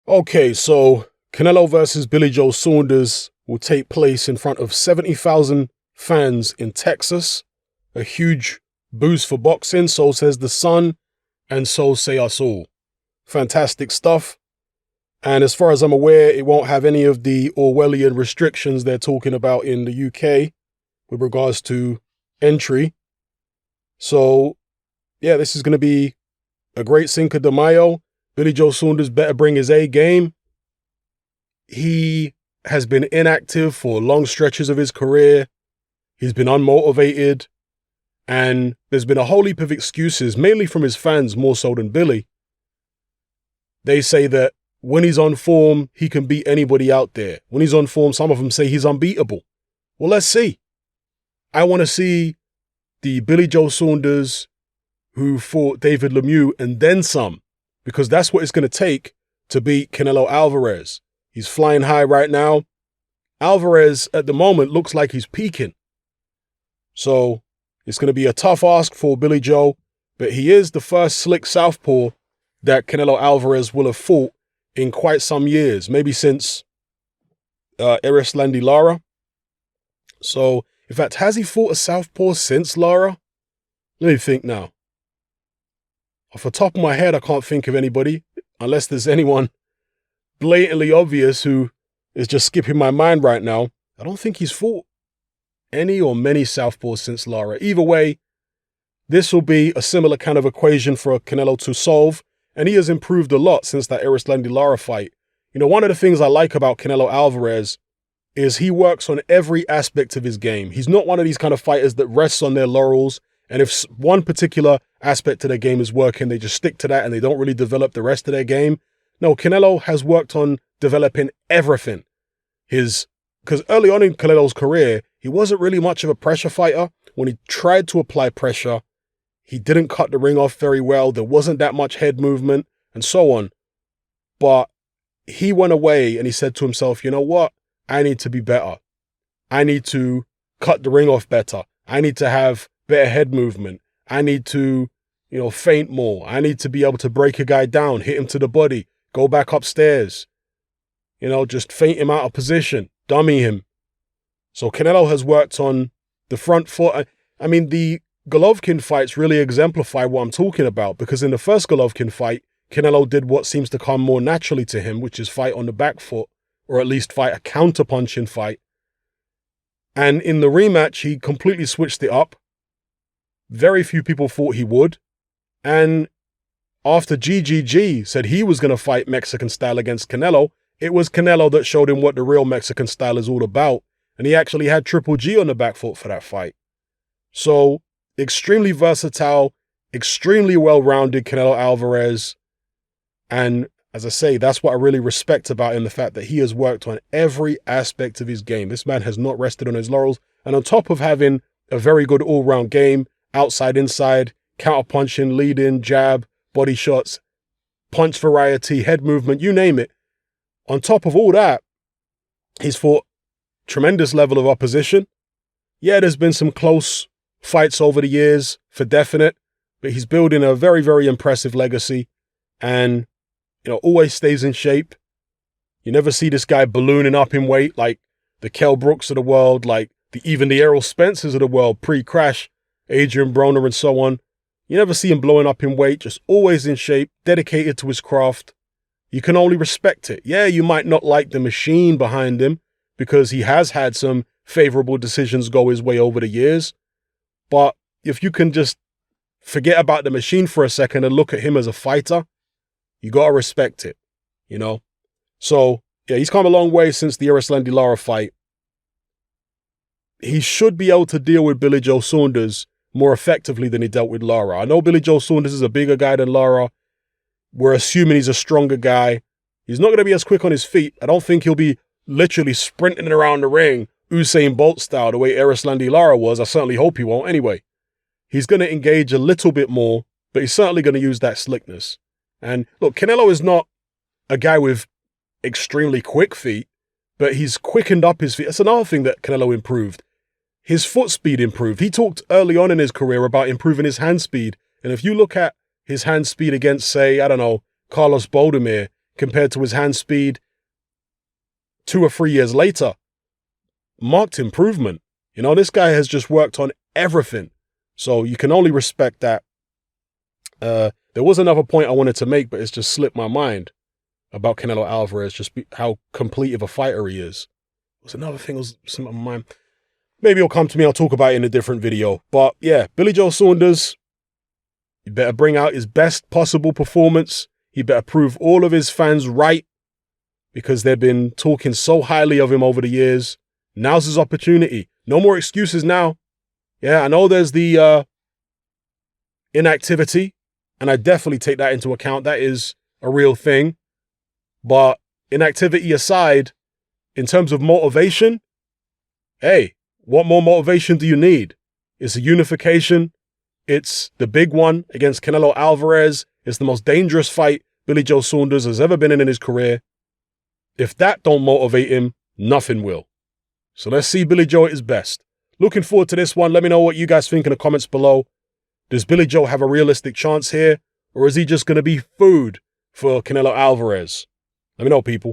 Okay, so Canelo versus Billy Joe Saunders will take place in front of 70,000 fans in Texas. A huge boost for boxing, so says The Sun, and so say us all. Fantastic stuff. And as far as I'm aware, it won't have any of the Orwellian restrictions they're talking about in the UK with regards to entry. So, yeah, this is going to be a great Cinco de Mayo. Billy Joe Saunders better bring his A game. He has been inactive for long stretches of his career. He's been unmotivated. And there's been a whole heap of excuses, mainly from his fans more so than Billy. They say that when he's on form, he can beat anybody out there. When he's on form, some of them say he's unbeatable. Well, let's see. I want to see the Billy Joe Saunders who fought David Lemieux and then some, because that's what it's going to take to beat Canelo Alvarez. He's flying high right now. Alvarez, at the moment, looks like he's peaking. So it's going to be a tough ask for Billy Joe, but he is the first slick southpaw that Canelo Alvarez will have fought in quite some years, maybe since Erislandy Lara. So, in fact, has he fought a southpaw since Lara? Let me think now. Off the top of my head, I can't think of anybody, unless there's anyone blatantly obvious who is just skipping my mind right now. I don't think he's fought any or many southpaws since Lara. Either way, this will be a similar kind of equation for Canelo to solve, and he has improved a lot since that Erislandy Lara fight. You know, one of the things I like about Canelo Alvarez is he works on every aspect of his game. He's not one of these kind of fighters that rests on their laurels, and if one particular aspect of their game is working, they just stick to that and they don't really develop the rest of their game. No, Canelo has worked on developing everything. Because early on in Canelo's career, he wasn't really much of a pressure fighter. When he tried to apply pressure, he didn't cut the ring off very well. There wasn't that much head movement and so on. But he went away and he said to himself, you know what? I need to be better. I need to cut the ring off better. I need to have better head movement. I need to, feint more. I need to be able to break a guy down, hit him to the body, go back upstairs. Just feint him out of position, dummy him. So Canelo has worked on the front foot. I mean, the Golovkin fights really exemplify what I'm talking about, because in the first Golovkin fight, Canelo did what seems to come more naturally to him, which is fight on the back foot, or at least fight a counter-punching fight. And in the rematch, he completely switched it up. Very few people thought he would. And after GGG said he was going to fight Mexican style against Canelo, it was Canelo that showed him what the real Mexican style is all about. And he actually had Triple G on the back foot for that fight. So, extremely versatile, extremely well-rounded Canelo Alvarez. And as I say, that's what I really respect about him, the fact that he has worked on every aspect of his game. This man has not rested on his laurels. And on top of having a very good all-round game, outside, inside, counter-punching, lead-in, jab, body shots, punch variety, head movement, you name it. On top of all that, he's fought tremendous level of opposition. Yeah, there's been some close fights over the years, for definite, but he's building a very, very impressive legacy and, always stays in shape. You never see this guy ballooning up in weight like the Kell Brooks of the world, like even the Errol Spencers of the world, pre-crash, Adrian Broner and so on. You never see him blowing up in weight, just always in shape, dedicated to his craft. You can only respect it. Yeah, you might not like the machine behind him because he has had some favorable decisions go his way over the years. But if you can just forget about the machine for a second and look at him as a fighter, you got to respect it, So, yeah, he's come a long way since the Erislandy Lara fight. He should be able to deal with Billy Joe Saunders more effectively than he dealt with Lara. I know Billy Joe Saunders is a bigger guy than Lara. We're assuming he's a stronger guy. He's not going to be as quick on his feet. I don't think he'll be literally sprinting around the ring, Usain Bolt style, the way Erislandy Lara was. I certainly hope he won't anyway. He's going to engage a little bit more, but he's certainly going to use that slickness. And look, Canelo is not a guy with extremely quick feet, but he's quickened up his feet. That's another thing that Canelo improved. His foot speed improved. He talked early on in his career about improving his hand speed. And if you look at his hand speed against, say, Carlos Boldemir, compared to his hand speed 2 or 3 years later. Marked improvement. You know, this guy has just worked on everything. So you can only respect that. There was another point I wanted to make, but it's just slipped my mind about Canelo Alvarez, just how complete of a fighter he is. There's another thing that was slipped my mind. Maybe it'll come to me. I'll talk about it in a different video. But yeah, Billy Joe Saunders, he better bring out his best possible performance. He better prove all of his fans right, because they've been talking so highly of him over the years. Now's his opportunity. No more excuses now. Yeah, I know there's the inactivity, and I definitely take that into account. That is a real thing. But inactivity aside, in terms of motivation, hey, what more motivation do you need? It's a unification. It's the big one against Canelo Alvarez. It's the most dangerous fight Billy Joe Saunders has ever been in his career. If that don't motivate him, nothing will. So let's see Billy Joe at his best. Looking forward to this one. Let me know what you guys think in the comments below. Does Billy Joe have a realistic chance here? Or is he just going to be food for Canelo Alvarez? Let me know, people.